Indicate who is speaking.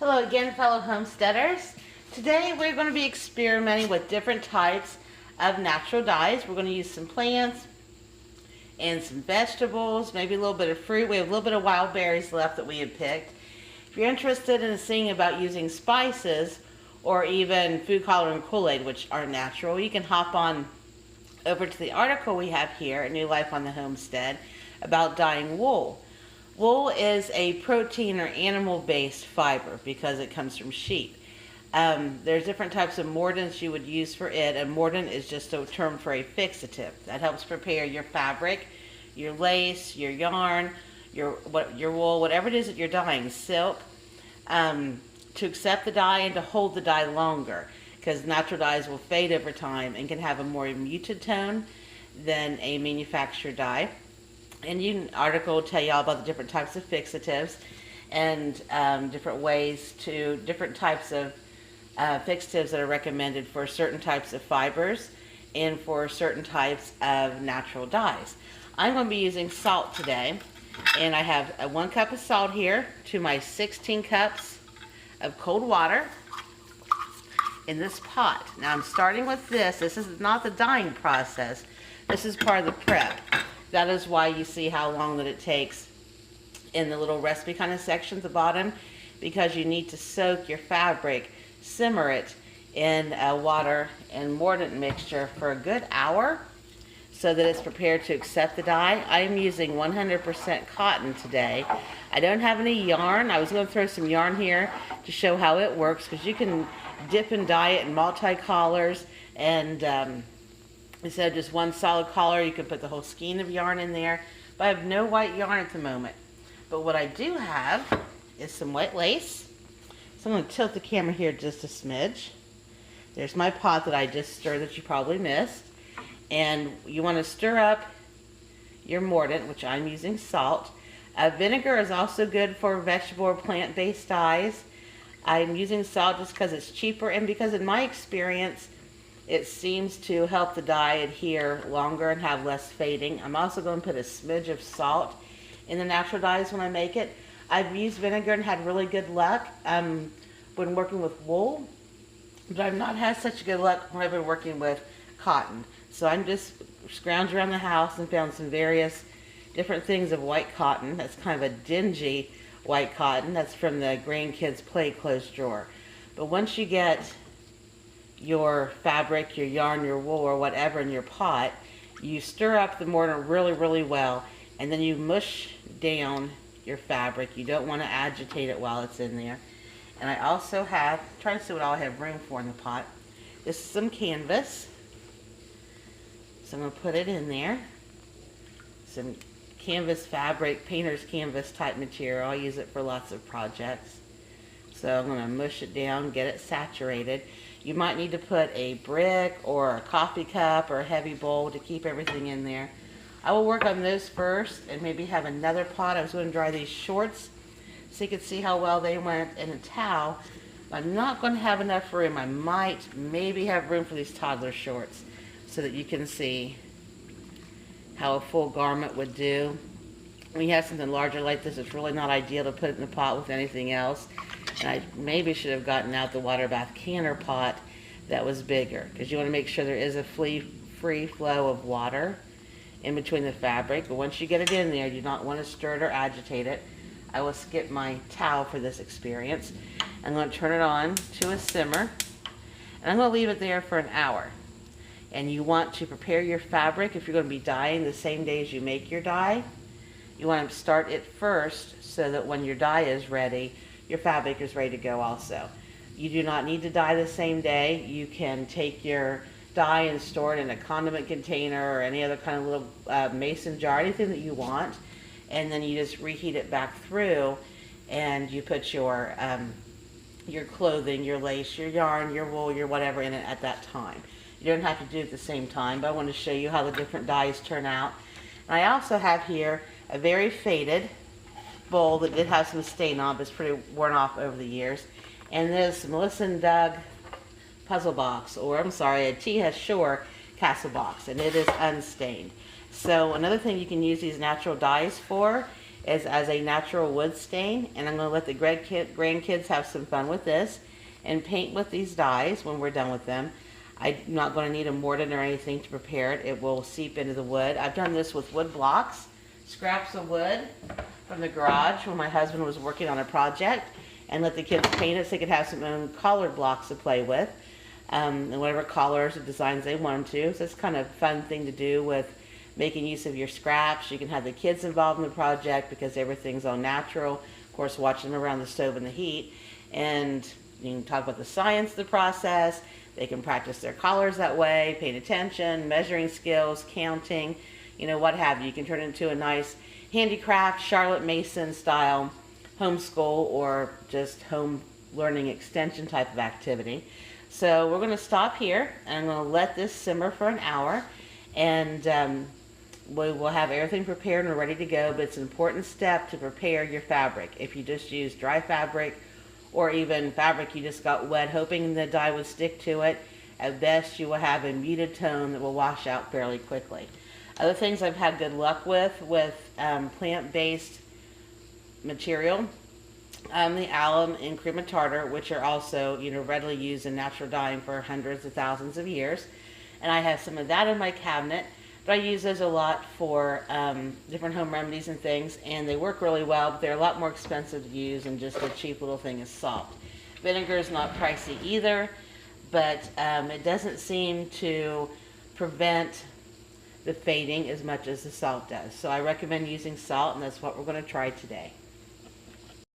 Speaker 1: Hello again, fellow homesteaders. Today we're going to be experimenting with different types of natural dyes. We're going to use some plants and some vegetables, maybe a little bit of fruit. We have a little bit of wild berries left that we had picked. If you're interested in seeing about using spices or even food coloring Kool-Aid, which are natural, you can hop on over to the article we have here at New Life on the Homestead about dyeing wool. Wool is a protein or animal-based fiber because it comes from sheep. There's different types of mordants you would use for it. A mordant is just a term for a fixative. That helps prepare your fabric, your lace, your yarn, your wool, whatever it is that you're dyeing, silk, to accept the dye and to hold the dye longer, because natural dyes will fade over time and can have a more muted tone than a manufactured dye. And an article will tell you all about the different types of fixatives and different types of fixatives that are recommended for certain types of fibers and for certain types of natural dyes. I'm going to be using salt today, and I have 1 cup of salt here to my 16 cups of cold water in this pot. Now I'm starting with this. This is not the dyeing process. This is part of the prep. That is why you see how long that it takes in the little recipe kind of section at the bottom, because you need to soak your fabric, simmer it in water and mordant mixture for a good hour so that it's prepared to accept the dye. I am using 100% cotton today. I don't have any yarn. I was going to throw some yarn here to show how it works, because you can dip and dye it in multi-collars, and instead of just one solid collar, you can put the whole skein of yarn in there. But I have no white yarn at the moment. But what I do have is some white lace. So I'm going to tilt the camera here just a smidge. There's my pot that I just stirred that you probably missed. And you want to stir up your mordant, which I'm using salt. Vinegar is also good for vegetable or plant-based dyes. I'm using salt just because it's cheaper, and because in my experience, it seems to help the dye adhere longer and have less fading. I'm also going to put a smidge of salt in the natural dyes when I make it. I've used vinegar and had really good luck when working with wool, but I've not had such good luck when I've been working with cotton. So I'm just scrounged around the house and found some various different things of white cotton. That's kind of a dingy white cotton. That's from the Grandkids Play Clothes drawer. But once you get your fabric, your yarn, your wool, or whatever in your pot, you stir up the mordant really, really well, and then you mush down your fabric. You don't want to agitate it while it's in there. And I also have, trying to see what all I have room for in the pot. This is some canvas. So I'm going to put it in there. Some canvas fabric, painter's canvas type material. I use it for lots of projects. So I'm going to mush it down, get it saturated. You might need to put a brick or a coffee cup or a heavy bowl to keep everything in there. I will work on those first and maybe have another pot. I was going to dry these shorts so you could see how well they went in a towel. I'm not going to have enough room. I might maybe have room for these toddler shorts so that you can see how a full garment would do. When you have something larger like this, it's really not ideal to put it in the pot with anything else. And I maybe should have gotten out the water bath canner pot that was bigger, because you want to make sure there is a free flow of water in between the fabric. But once you get it in there, you do not want to stir it or agitate it. I will skip my towel for this experience. I'm going to turn it on to a simmer, and I'm going to leave it there for an hour. And you want to prepare your fabric. If you're going to be dyeing the same day as you make your dye, you want to start it first so that when your dye is ready, your fabric is ready to go also. You do not need to dye the same day. You can take your dye and store it in a condiment container or any other kind of little mason jar, anything that you want, and then you just reheat it back through, and you put your clothing, your lace, your yarn, your wool, your whatever in it at that time. You don't have to do it at the same time, but I want to show you how the different dyes turn out. And I also have here a very faded bowl that did have some stain on, but it's pretty worn off over the years. And this Melissa and Doug puzzle box, or I'm sorry, a T.S. Shore castle box, and it is unstained. So another thing you can use these natural dyes for is as a natural wood stain, and I'm going to let the grandkids have some fun with this and paint with these dyes when we're done with them. I'm not going to need a mordant or anything to prepare it. It will seep into the wood. I've done this with wood blocks, scraps of wood from the garage when my husband was working on a project, and let the kids paint it so they could have some own colored blocks to play with, and whatever colors or designs they want them to. So it's kind of a fun thing to do with making use of your scraps. You can have the kids involved in the project because everything's all natural. Of course, watching them around the stove in the heat, and you can talk about the science of the process. They can practice their colors that way, paying attention, measuring skills, counting, what have you. You can turn it into a nice handicraft, Charlotte Mason style homeschool or just home learning extension type of activity. So we're going to stop here, and I'm going to let this simmer for an hour, and we will have everything prepared and ready to go. But it's an important step to prepare your fabric. If you just use dry fabric, or even fabric you just got wet hoping the dye would stick to it, at best you will have a muted tone that will wash out fairly quickly. Other things I've had good luck with plant-based material, the alum and cream of tartar, which are also readily used in natural dyeing for hundreds of thousands of years, and I have some of that in my cabinet. But I use those a lot for different home remedies and things, and they work really well, but they're a lot more expensive to use than just a cheap little thing as salt. Vinegar is not pricey either, but it doesn't seem to prevent the fading as much as the salt does. So I recommend using salt, and that's what we're going to try today.